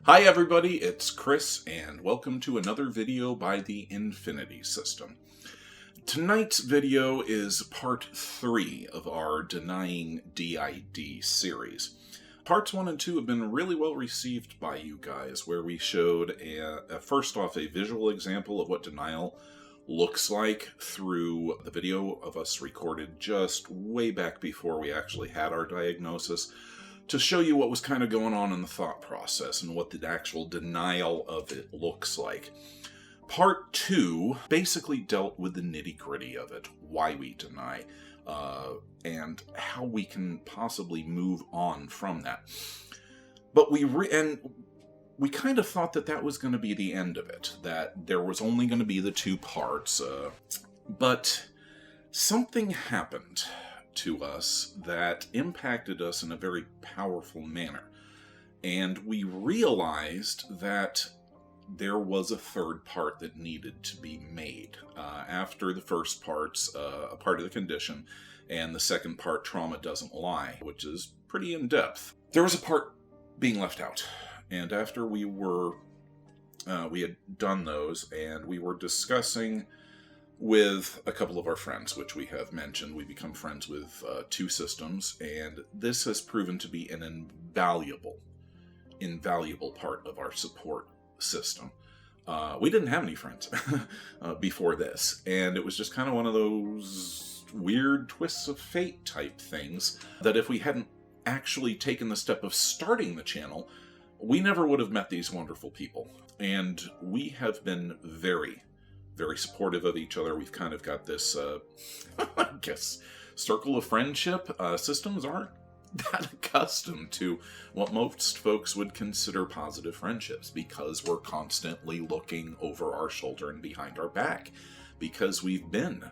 Hi everybody, it's Chris, and welcome to another video by the Infinity System. Tonight's video is part 3 of our Denying DID series. Parts 1 and 2 have been really well received by you guys, where we showed first off a visual example of what denial looks like through the video of us recorded just way back before we actually had our diagnosis, to show you what was kind of going on in the thought process and what the actual denial of it looks like. Part 2 basically dealt with the nitty-gritty of it, why we deny, and how we can possibly move on from that. But we kind of thought that was going to be the end of it, that there was only going to be the 2 parts, but something happened to us that impacted us in a very powerful manner. And we realized that there was a third part that needed to be made. After the first part's a part of the condition, and the second part, Trauma Doesn't Lie, which is pretty in-depth, there was a part being left out. And after we had done those, and we were discussing with a couple of our friends, which we have mentioned. We become friends with 2 systems, and this has proven to be an invaluable part of our support system. We didn't have any friends before this, and it was just kind of one of those weird twists of fate type things that if we hadn't actually taken the step of starting the channel, we never would have met these wonderful people. And we have been very supportive of each other. We've kind of got this, I guess, circle of friendship. Systems aren't that accustomed to what most folks would consider positive friendships, because we're constantly looking over our shoulder and behind our back, because we've been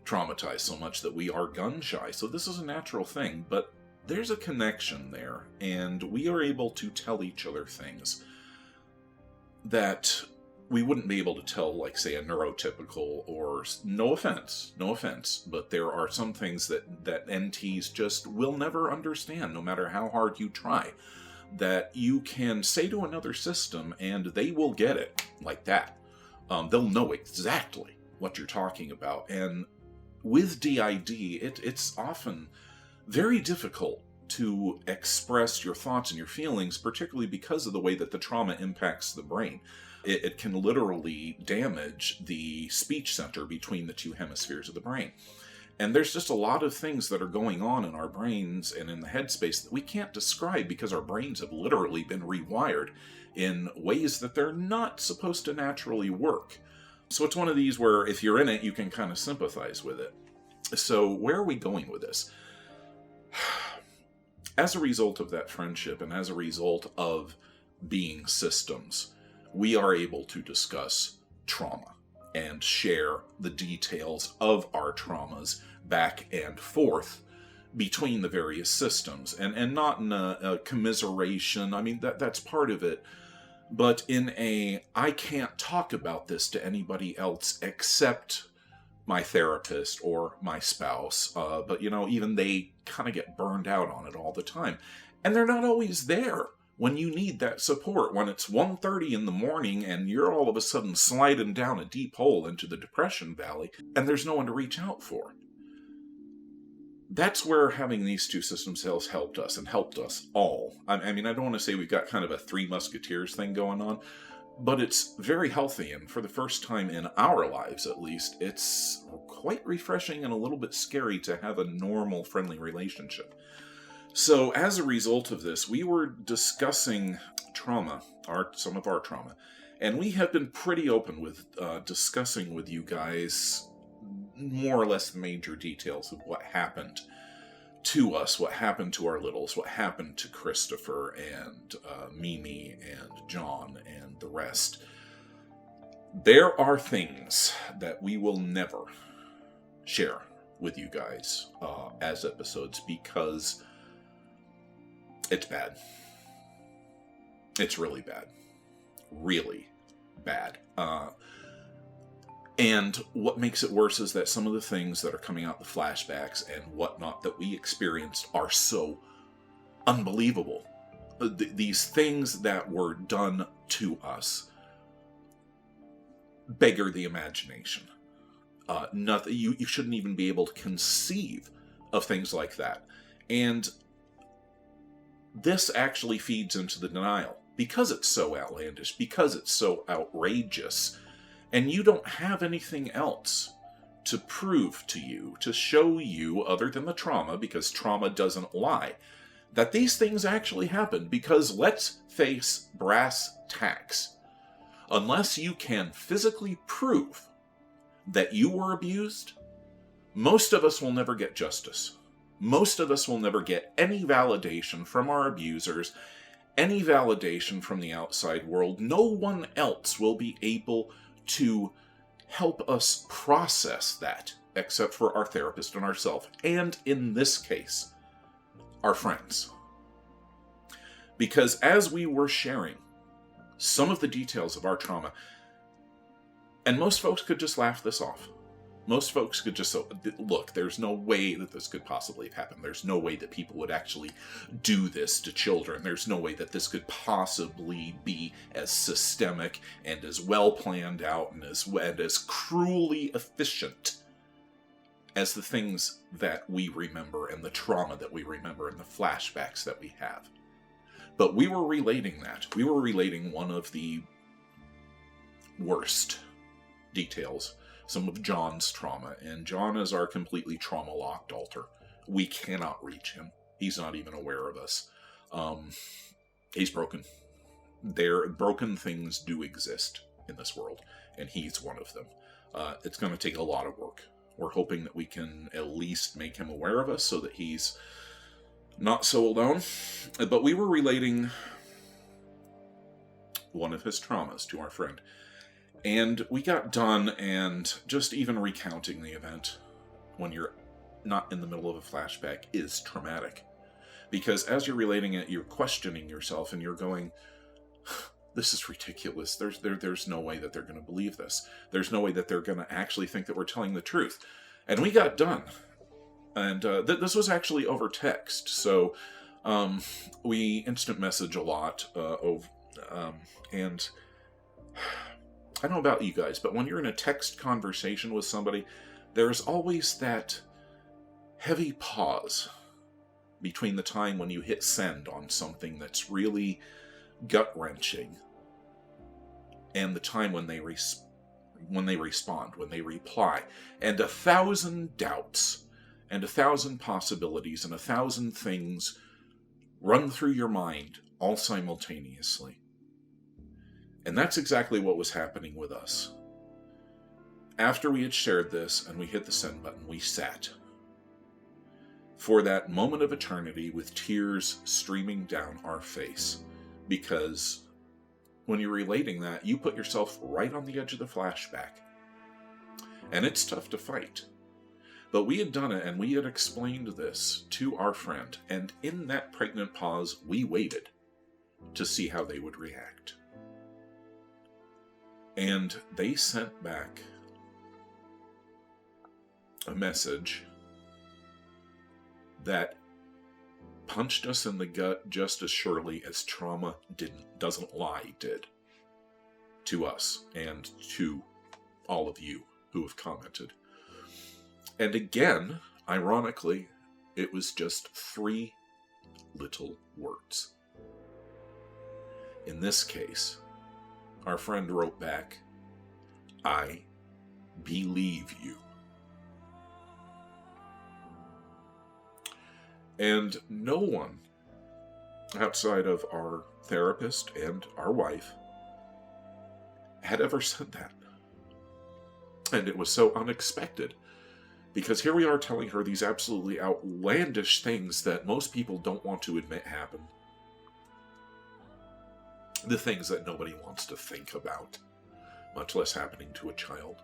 traumatized so much that we are gun shy. So this is a natural thing, but there's a connection there, and we are able to tell each other things that we wouldn't be able to tell, like, say, a neurotypical, or no offense, but there are some things that NTs just will never understand, no matter how hard you try, that you can say to another system and they will get it like that. They'll know exactly what you're talking about. And with DID, it's often very difficult to express your thoughts and your feelings, particularly because of the way that the trauma impacts the brain. It can literally damage the speech center between the 2 hemispheres of the brain. And there's just a lot of things that are going on in our brains and in the headspace that we can't describe, because our brains have literally been rewired in ways that they're not supposed to naturally work. So it's one of these where if you're in it, you can kind of sympathize with it. So where are we going with this? As a result of that friendship, and as a result of being systems, we are able to discuss trauma and share the details of our traumas back and forth between the various systems, and not in a commiseration. I mean, that's part of it, but in I can't talk about this to anybody else except my therapist or my spouse, but even they kind of get burned out on it all the time, and they're not always there when you need that support, when it's 1:30 in the morning and you're all of a sudden sliding down a deep hole into the depression valley, and there's no one to reach out for. That's where having these 2 systems has helped us, and helped us all. I mean, I don't want to say we've got kind of a 3 Musketeers thing going on, but it's very healthy, and for the first time in our lives, at least, it's quite refreshing and a little bit scary to have a normal, friendly relationship. So as a result of this, we were discussing trauma, some of our trauma, and we have been pretty open with discussing with you guys more or less the major details of what happened to us, what happened to our littles, what happened to Christopher and Mimi and John and the rest. There are things that we will never share with you guys as episodes, because it's bad. It's really bad. Really bad. And what makes it worse is that some of the things that are coming out, the flashbacks and whatnot that we experienced, are so unbelievable. these things that were done to us beggar the imagination. Nothing, you shouldn't even be able to conceive of things like that. And this actually feeds into the denial because it's so outlandish, because it's so outrageous, and you don't have anything else to prove to you, to show you other than the trauma, because trauma doesn't lie, that these things actually happened. Because let's face brass tacks, unless you can physically prove that you were abused, most of us will never get justice. Most of us will never get any validation from our abusers, any validation from the outside world. No one else will be able to help us process that, except for our therapist and ourselves, and in this case, our friends. Because as we were sharing some of the details of our trauma, and most folks could just laugh this off. Most folks could just say, look, there's no way that this could possibly have happened. There's no way that people would actually do this to children. There's no way that this could possibly be as systemic and as well planned out and as cruelly efficient as the things that we remember and the trauma that we remember and the flashbacks that we have. But we were relating that. We were relating one of the worst details, some of John's trauma, and John is our completely trauma-locked altar. We cannot reach him. He's not even aware of us. He's broken. Broken things do exist in this world, and he's one of them. It's going to take a lot of work. We're hoping that we can at least make him aware of us so that he's not so alone. But we were relating one of his traumas to our friend. And we got done, and just even recounting the event when you're not in the middle of a flashback is traumatic. Because as you're relating it, you're questioning yourself, and you're going, this is ridiculous. There's no way that they're going to believe this. There's no way that they're going to actually think that we're telling the truth. And we got done. And this was actually over text. So we instant message a lot. And I don't know about you guys, but when you're in a text conversation with somebody, there's always that heavy pause between the time when you hit send on something that's really gut-wrenching and the time when they respond, when they reply. And 1,000 doubts and 1,000 possibilities and 1,000 things run through your mind all simultaneously. And that's exactly what was happening with us. After we had shared this and we hit the send button, we sat for that moment of eternity with tears streaming down our face. Because when you're relating that, you put yourself right on the edge of the flashback. And it's tough to fight. But we had done it, and we had explained this to our friend. And in that pregnant pause, we waited to see how they would react. And they sent back a message that punched us in the gut just as surely as trauma doesn't lie did to us and to all of you who have commented. And again, ironically, it was just 3 little words. In this case, our friend wrote back, "I believe you." And no one outside of our therapist and our wife had ever said that. And it was so unexpected. Because here we are telling her these absolutely outlandish things that most people don't want to admit happened. The things that nobody wants to think about, much less happening to a child.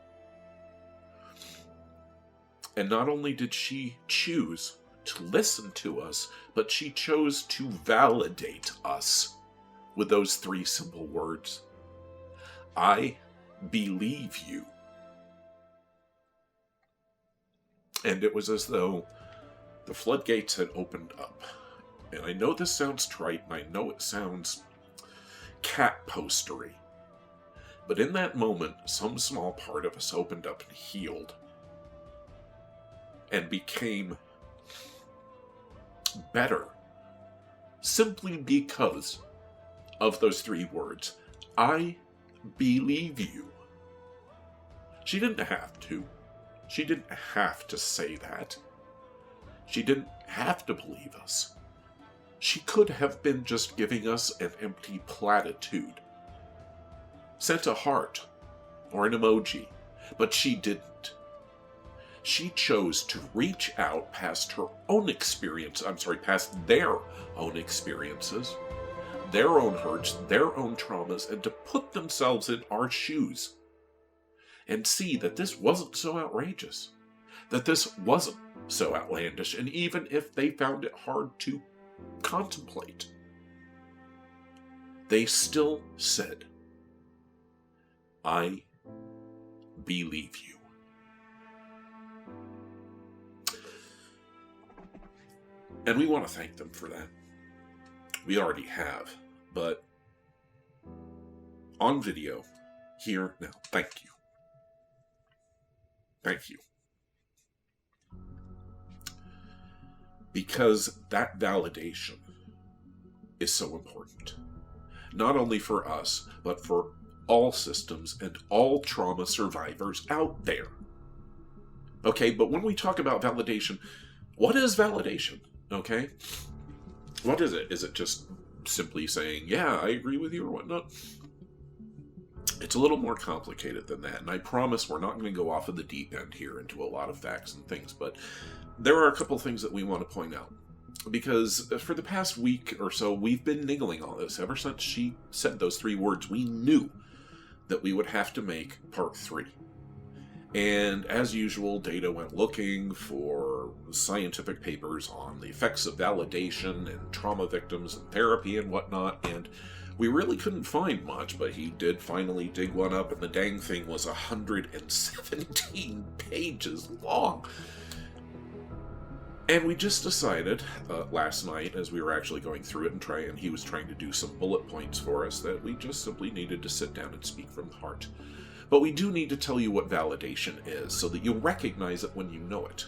And not only did she choose to listen to us, but she chose to validate us with those 3 simple words. I believe you. And it was as though the floodgates had opened up And I know this sounds trite, and I know it sounds cat postery. But in that moment, some small part of us opened up and healed. And became better. Simply because of those 3 words. I believe you. She didn't have to. She didn't have to say that. She didn't have to believe us. She could have been just giving us an empty platitude. Sent a heart or an emoji, but she didn't. She chose to reach out past her own experience, past their own experiences, their own hurts, their own traumas, and to put themselves in our shoes and see that this wasn't so outrageous, that this wasn't so outlandish, and even if they found it hard to contemplate, they still said, I believe you. And we want to thank them for that. We already have, but on video, here now, thank you. Thank you. Because that validation is so important. Not only for us, but for all systems and all trauma survivors out there. Okay, but when we talk about validation, what is validation? Okay? What is it? Is it just simply saying, yeah, I agree with you or whatnot? It's a little more complicated than that, and I promise we're not going to go off of the deep end here into a lot of facts and things, but there are a couple things that we want to point out. Because for the past week or so, we've been niggling on this. Ever since she said those 3 words, we knew that we would have to make part 3. And as usual, Data went looking for scientific papers on the effects of validation and trauma victims and therapy and whatnot, and we really couldn't find much, but he did finally dig one up, and the dang thing was 117 pages long. And we just decided last night, as we were actually going through it and he was trying to do some bullet points for us, that we just simply needed to sit down and speak from the heart. But we do need to tell you what validation is, so that you'll recognize it when you know it.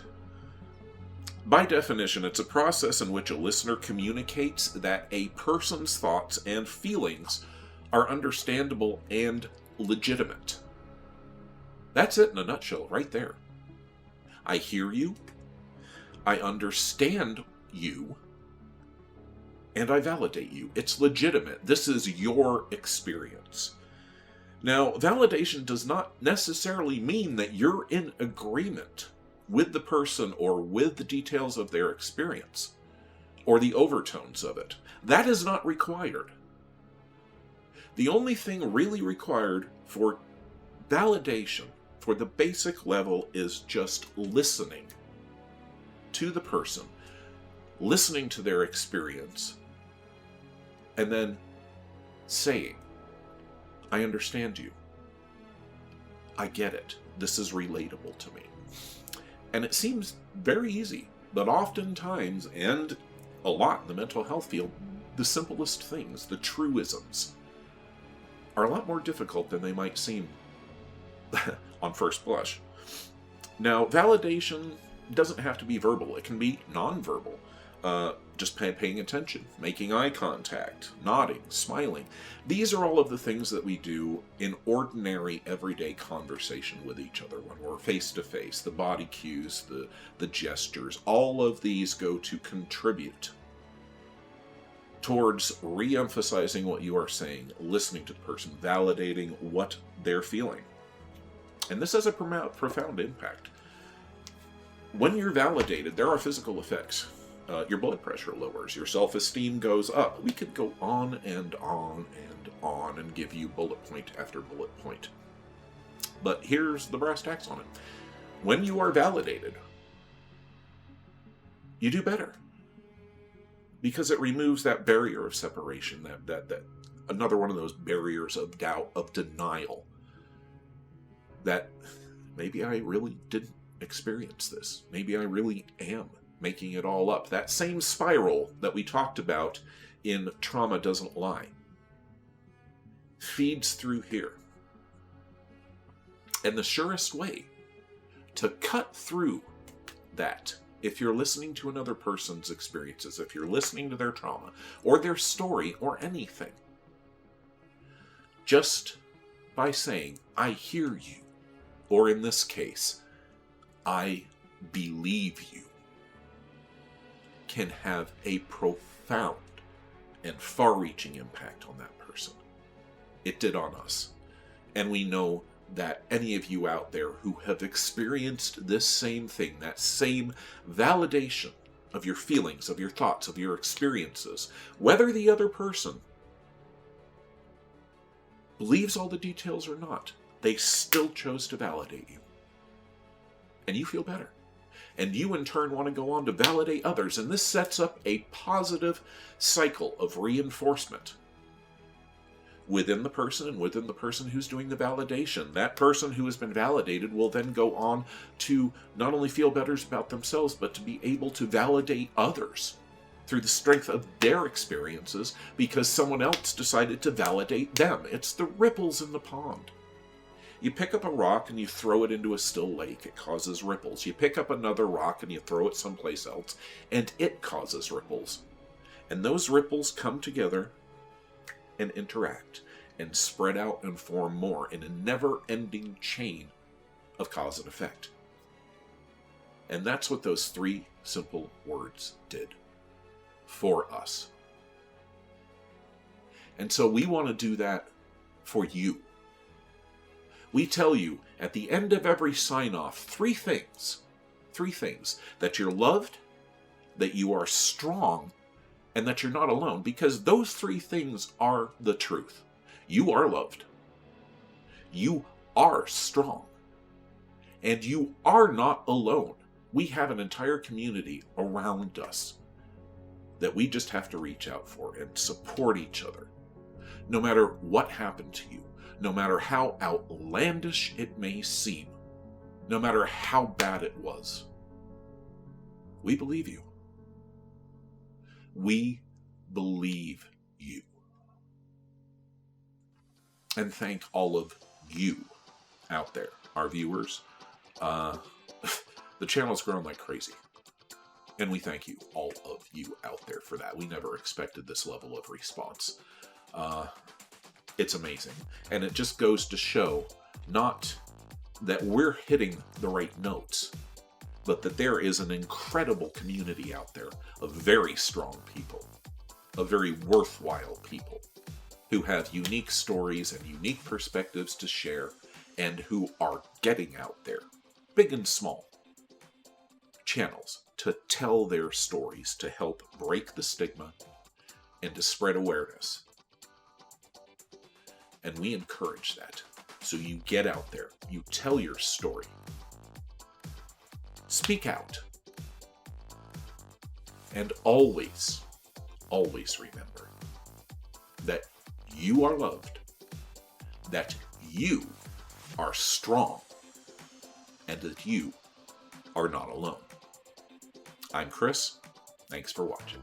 By definition, it's a process in which a listener communicates that a person's thoughts and feelings are understandable and legitimate. That's it in a nutshell, right there. I hear you, I understand you, and I validate you. It's legitimate. This is your experience. Now, validation does not necessarily mean that you're in agreement with the person or with the details of their experience or the overtones of it. That is not required. The only thing really required for validation, for the basic level, is just listening to the person, listening to their experience, and then saying, I understand you. I get it. This is relatable to me. And it seems very easy, but oftentimes, and a lot in the mental health field, the simplest things, the truisms, are a lot more difficult than they might seem on first blush. Now, validation doesn't have to be verbal. It can be nonverbal. Just paying attention, making eye contact, nodding, smiling. These are all of the things that we do in ordinary, everyday conversation with each other when we're face-to-face. The body cues, the gestures, all of these go to contribute towards re-emphasizing what you are saying, listening to the person, validating what they're feeling. And this has a profound impact. When you're validated, there are physical effects. Your blood pressure lowers, your self-esteem goes up. We could go on and on and on and give you bullet point after bullet point. But here's the brass tacks on it. When you are validated, you do better. Because it removes that barrier of separation, that another one of those barriers of doubt, of denial. That maybe I really didn't experience this. Maybe I really am making it all up. That same spiral that we talked about in Trauma Doesn't Lie feeds through here. And the surest way to cut through that, if you're listening to another person's experiences, if you're listening to their trauma or their story or anything, just by saying, I hear you, or in this case, I believe you, can have a profound and far-reaching impact on that person. It did on us. And we know that any of you out there who have experienced this same thing, that same validation of your feelings, of your thoughts, of your experiences, whether the other person believes all the details or not, they still chose to validate you. And you feel better. And you in turn want to go on to validate others. And this sets up a positive cycle of reinforcement within the person and within the person who's doing the validation. That person who has been validated will then go on to not only feel better about themselves, but to be able to validate others through the strength of their experiences because someone else decided to validate them. It's the ripples in the pond. You pick up a rock and you throw it into a still lake, it causes ripples. You pick up another rock and you throw it someplace else, and it causes ripples. And those ripples come together and interact and spread out and form more in a never-ending chain of cause and effect. And that's what those 3 simple words did for us. And so we want to do that for you. We tell you at the end of every sign-off 3 things. 3 things. That you're loved, that you are strong, and that you're not alone, because those 3 things are the truth. You are loved. You are strong. And you are not alone. We have an entire community around us that we just have to reach out for and support each other. No matter what happened to you, no matter how outlandish it may seem, no matter how bad it was, we believe you. We believe you. And thank all of you out there, our viewers. The channel's grown like crazy. And we thank you, all of you out there, for that. We never expected this level of response. It's amazing. And it just goes to show not that we're hitting the right notes, but that there is an incredible community out there of very strong people, of very worthwhile people, who have unique stories and unique perspectives to share, and who are getting out there, big and small, channels to tell their stories, to help break the stigma, and to spread awareness. And we encourage that. So you get out there, you tell your story. Speak out. And always, always remember that you are loved, that you are strong, and that you are not alone. I'm Chris. Thanks for watching.